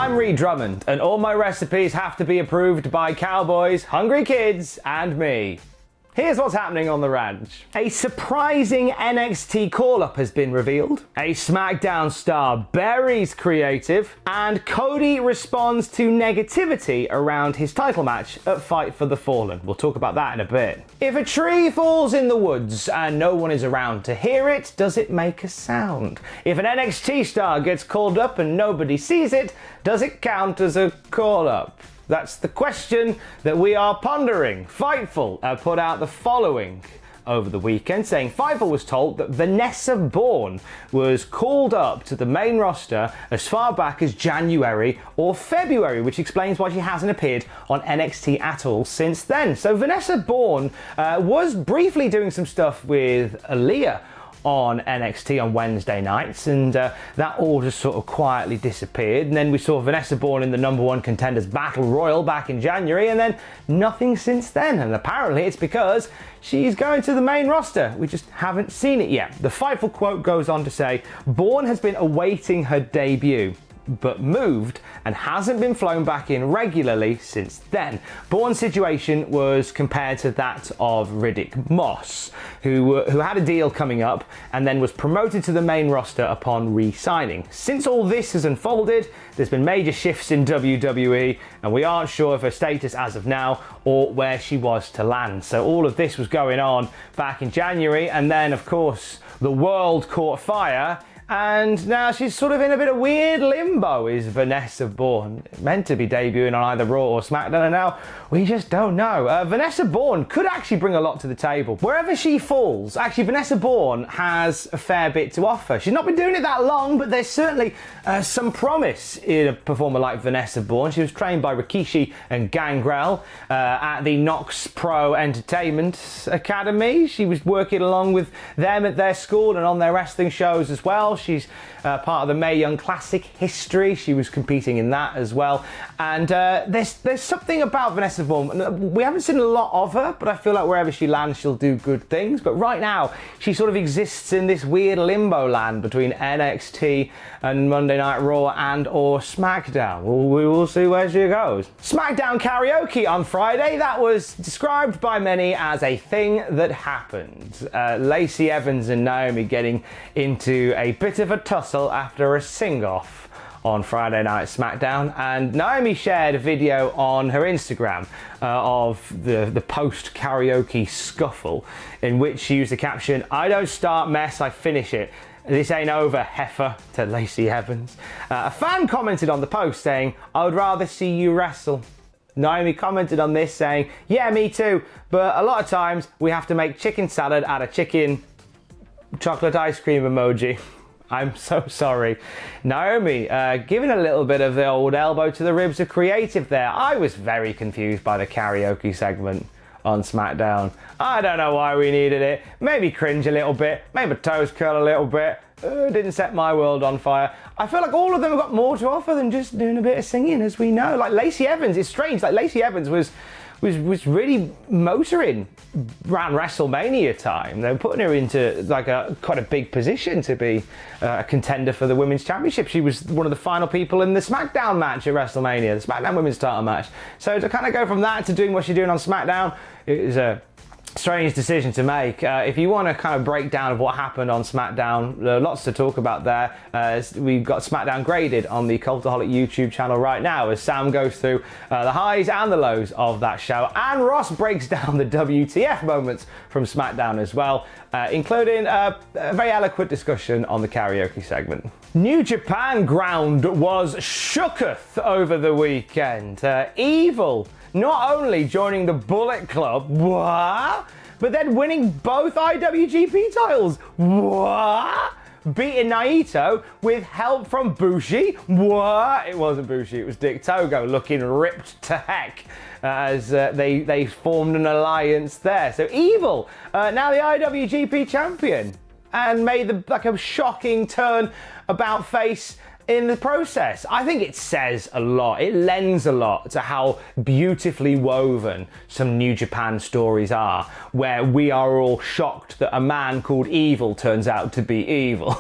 I'm Reed Drummond, and all my recipes have to be approved by cowboys, hungry kids, and me. Here's what's happening on the ranch. A surprising NXT call-up has been revealed. A SmackDown star buries creative, and Cody responds to negativity around his title match at Fight for the Fallen. We'll talk about that in a bit. If a tree falls in the woods and no one is around to hear it, does it make a sound? If an NXT star gets called up and nobody sees it, does it count as a call-up? That's the question that we are pondering. Fightful put out the following over the weekend, saying Fightful was told that Vanessa Bourne was called up to the main roster as far back as January or February, which explains why she hasn't appeared on NXT at all since then. So Vanessa Bourne was briefly doing some stuff with Aaliyah on NXT on Wednesday nights, and that all just sort of quietly disappeared. And then we saw Vanessa Bourne in the #1 Contenders Battle Royal back in January, and then nothing since then. And apparently it's because she's going to the main roster. We just haven't seen it yet. The Fightful quote goes on to say, Bourne has been awaiting her debut, but moved and hasn't been flown back in regularly since then. Bourne's situation was compared to that of Riddick Moss, who had a deal coming up and then was promoted to the main roster upon re-signing. Since all this has unfolded, there's been major shifts in WWE, and we aren't sure of her status as of now or where she was to land. So all of this was going on back in January, and then of course the world caught fire, and now she's sort of in a bit of weird limbo, is Vanessa Bourne. Meant to be debuting on either Raw or SmackDown, and now we just don't know. Vanessa Bourne could actually bring a lot to the table. Wherever she falls, actually Vanessa Bourne has a fair bit to offer. She's not been doing it that long, but there's certainly some promise in a performer like Vanessa Bourne. She was trained by Rikishi and Gangrel at the Knox Pro Entertainment Academy. She was working along with them at their school and on their wrestling shows as well. She's part of the Mae Young Classic history. She was competing in that as well. And there's something about Vanessa Bourne. We haven't seen a lot of her, but I feel like wherever she lands, she'll do good things. But right now, she sort of exists in this weird limbo land between NXT and Monday Night Raw and or SmackDown. We will see where she goes. SmackDown karaoke on Friday. That was described by many as a thing that happened. Lacey Evans and Naomi getting into a bit of a tussle after a sing-off on Friday Night Smackdown, and Naomi shared a video on her Instagram of the post-karaoke scuffle, in which she used the caption, "I don't start mess, I finish it. This ain't over, heifer," to Lacey Evans. A fan commented on the post saying, "I would rather see you wrestle." Naomi commented on this saying, "Yeah, me too, but a lot of times we have to make chicken salad out of chicken." Chocolate ice cream emoji. I'm so sorry. Naomi, giving a little bit of the old elbow to the ribs of creative there. I was very confused by the karaoke segment on SmackDown. I don't know why we needed it. Maybe cringe a little bit, maybe toes curl a little bit. Didn't set my world on fire. I feel like all of them have got more to offer than just doing a bit of singing, as we know. Like Lacey Evans, it's strange. Like Lacey Evans was really motoring around WrestleMania time. They were putting her into like quite a big position to be a contender for the Women's Championship. She was one of the final people in the SmackDown match at WrestleMania, the SmackDown Women's title match. So to kind of go from that to doing what she's doing on SmackDown, it was a strange decision to make. If you want a kind of breakdown of what happened on SmackDown, lots to talk about there. We've got SmackDown graded on the Cultaholic YouTube channel right now as Sam goes through the highs and the lows of that show, and Ross breaks down the WTF moments from SmackDown as well, including a very eloquent discussion on the karaoke segment. New Japan ground was shooketh over the weekend. Evil not only joining the Bullet Club, what? But then winning both IWGP titles, what? Beating Naito with help from Bushi, what? It wasn't Bushi, it was Dick Togo looking ripped to heck as they formed an alliance there. So Evil, now the IWGP champion, and made a shocking turn about face in the process. I think it says a lot. It lends a lot to how beautifully woven some New Japan stories are, where we are all shocked that a man called Evil turns out to be evil.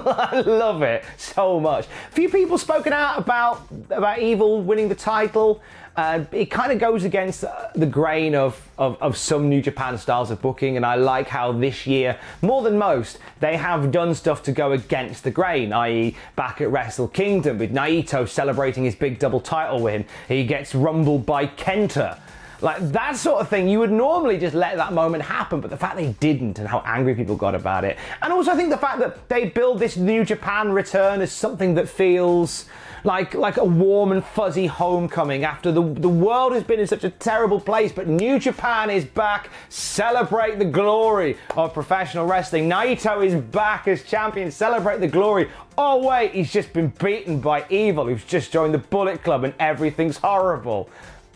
I love it so much. Few people spoken out about Evil winning the title. It kind of goes against the grain of some New Japan styles of booking, and I like how this year, more than most, they have done stuff to go against the grain, i.e. back at Wrestle Kingdom with Naito celebrating his big double title win. He gets rumbled by Kenta. Like, that sort of thing, you would normally just let that moment happen, but the fact they didn't and how angry people got about it. And also I think the fact that they build this New Japan return as something that feels like a warm and fuzzy homecoming after the world has been in such a terrible place, but New Japan is back. Celebrate the glory of professional wrestling. Naito is back as champion. Celebrate the glory. Oh wait, he's just been beaten by Evil, who's just joined the Bullet Club, and everything's horrible.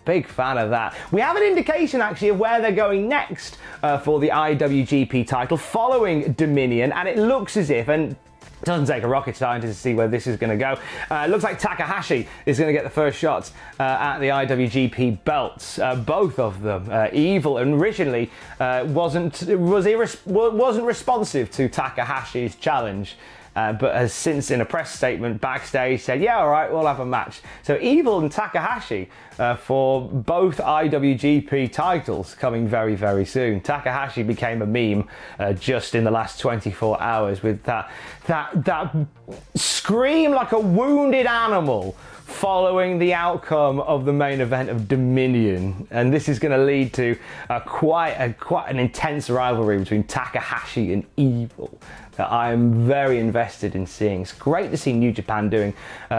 Big fan of that. We have an indication actually of where they're going next for the IWGP title following Dominion, and it looks as if, and it doesn't take a rocket scientist to see where this is going to go. It looks like Takahashi is going to get the first shots at the IWGP belts. Both of them. Evil originally wasn't responsive to Takahashi's challenge. But has since, in a press statement backstage, said, yeah, all right, we'll have a match. So Evil and Takahashi for both IWGP titles coming very, very soon. Takahashi became a meme just in the last 24 hours with that scream like a wounded animal following the outcome of the main event of Dominion, and this is going to lead to quite an intense rivalry between Takahashi and Evil that I am very invested in seeing. It's great to see New Japan doing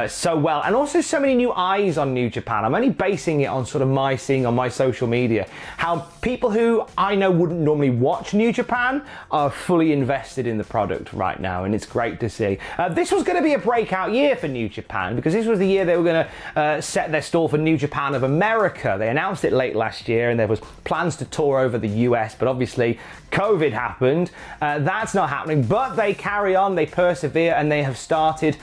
so well, and also so many new eyes on New Japan. I'm only basing it on sort of seeing on my social media how people who I know wouldn't normally watch New Japan are fully invested in the product right now, and it's great to see. This was going to be a breakout year for New Japan because this was the year they were going to set their stall for New Japan of America. They announced it late last year, and there was plans to tour over the US, but obviously COVID happened. That's not happening, but they carry on, they persevere, and they have started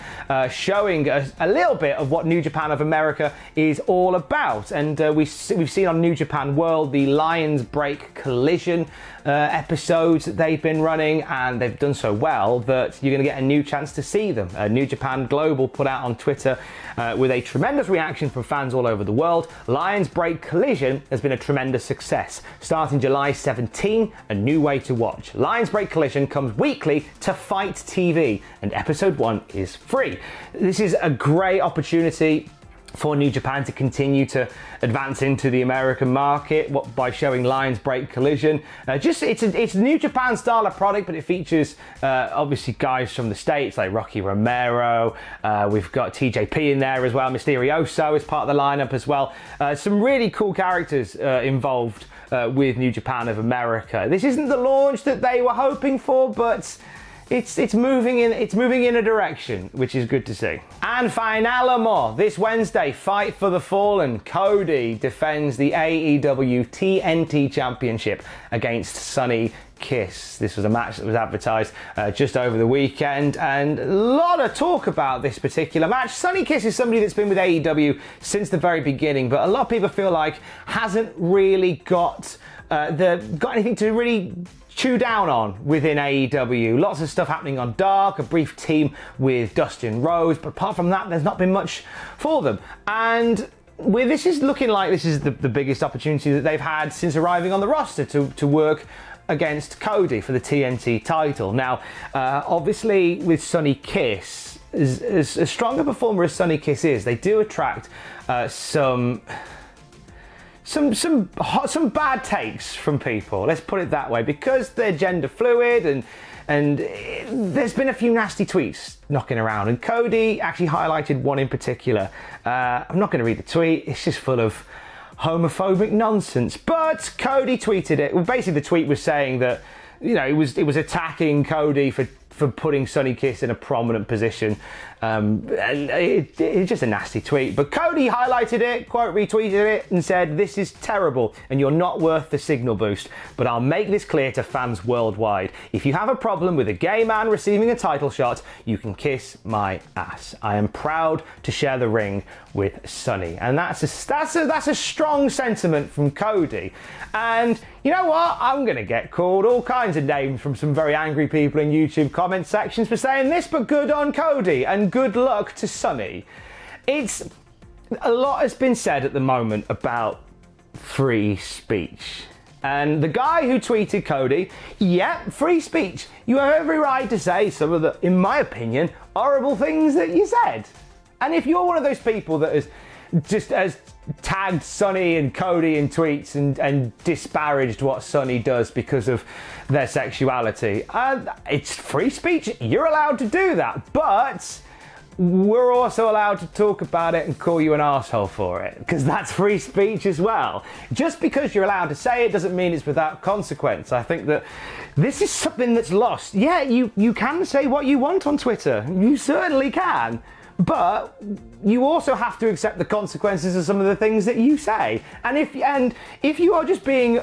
showing a little bit of what New Japan of America is all about. And we've seen on New Japan World the Lions Break Collision episodes that they've been running, and they've done so well that you're going to get a new chance to see them. New Japan Global put out on Twitter with a tremendous reaction from fans all over the world. Lions Break Collision has been a tremendous success. Starting July 17, a new way to watch. Lions Break Collision comes weekly to Fight TV, and episode 1 is free. This is a great opportunity for New Japan to continue to advance into the American market by showing Lions Break Collision. It's a New Japan style of product, but it features obviously guys from the States like Rocky Romero. We've got TJP in there as well. Mysterioso is part of the lineup as well. Some really cool characters involved with New Japan of America. This isn't the launch that they were hoping for, but it's moving in a direction, which is good to see. And finalement, this Wednesday, Fight for the Fallen. Cody defends the AEW TNT Championship against Sonny Kiss. This was a match that was advertised just over the weekend, and a lot of talk about this particular match. Sonny Kiss is somebody that's been with AEW since the very beginning, but a lot of people feel like hasn't really got anything to really chew down on within AEW. Lots of stuff happening on Dark, a brief team with Dustin Rhodes, but apart from that, there's not been much for them. And this is looking like this is the biggest opportunity that they've had since arriving on the roster to work against Cody for the TNT title. Now, obviously with Sonny Kiss, as strong a performer as Sonny Kiss is, they do attract some bad takes from people, let's put it that way, because they're gender fluid and there's been a few nasty tweets knocking around, and Cody actually highlighted one in particular. I'm not going to read the tweet, it's just full of homophobic nonsense, but Cody tweeted it. Well, basically the tweet was saying that, you know, it was attacking Cody for putting Sonny Kiss in a prominent position. It's just a nasty tweet. But Cody highlighted it, quote retweeted it, and said, "This is terrible, and you're not worth the signal boost. But I'll make this clear to fans worldwide. If you have a problem with a gay man receiving a title shot, you can kiss my ass. I am proud to share the ring with Sonny." And that's a strong sentiment from Cody. And You know what? I'm going to get called all kinds of names from some very angry people in YouTube comment sections for saying this, but good on Cody and good luck to Sonny. A lot has been said at the moment about free speech. And the guy who tweeted Cody, yeah, free speech. You have every right to say some of the, in my opinion, horrible things that you said. And if you're one of those people that has tagged Sonny and Cody in tweets and disparaged what Sonny does because of their sexuality, it's free speech. You're allowed to do that. But we're also allowed to talk about it and call you an arsehole for it, because that's free speech as well. Just because you're allowed to say it doesn't mean it's without consequence. I think that this is something that's lost. Yeah, you can say what you want on Twitter. You certainly can. But you also have to accept the consequences of some of the things that you say. And if you are just being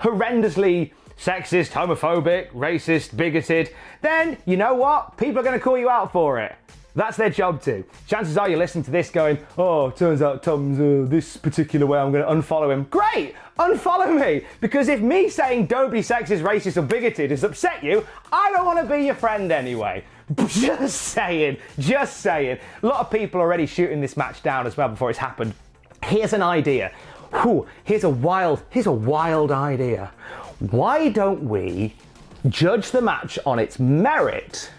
horrendously sexist, homophobic, racist, bigoted, then you know what? People are going to call you out for it. That's their job too. Chances are you're listening to this going, oh, turns out Tom's this particular way, I'm going to unfollow him. Great, unfollow me. Because if me saying don't be sexist, racist or bigoted has upset you, I don't want to be your friend anyway. Just saying. A lot of people are already shooting this match down as well before it's happened. Here's an idea. Here's a wild idea. Why don't we judge the match on its merit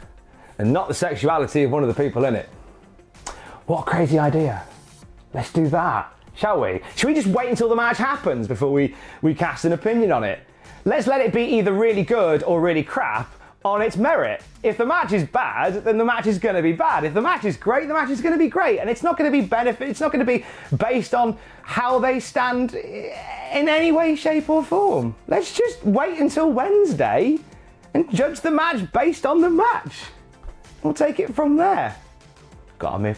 and not the sexuality of one of the people in it? What a crazy idea. Let's do that, shall we? Should we just wait until the match happens before we cast an opinion on it? Let's let it be either really good or really crap on its merit. If the match is bad, then the match is going to be bad. If the match is great, the match is going to be great. And it's not going to be it's not going to be based on how they stand in any way, shape or form. Let's just wait until Wednesday and judge the match based on the match. We'll take it from there. Got on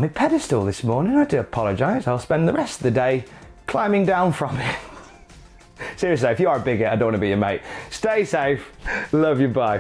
my pedestal this morning. I do apologise. I'll spend the rest of the day climbing down from it. Seriously, if you are a bigot, I don't want to be your mate. Stay safe. Love you. Bye.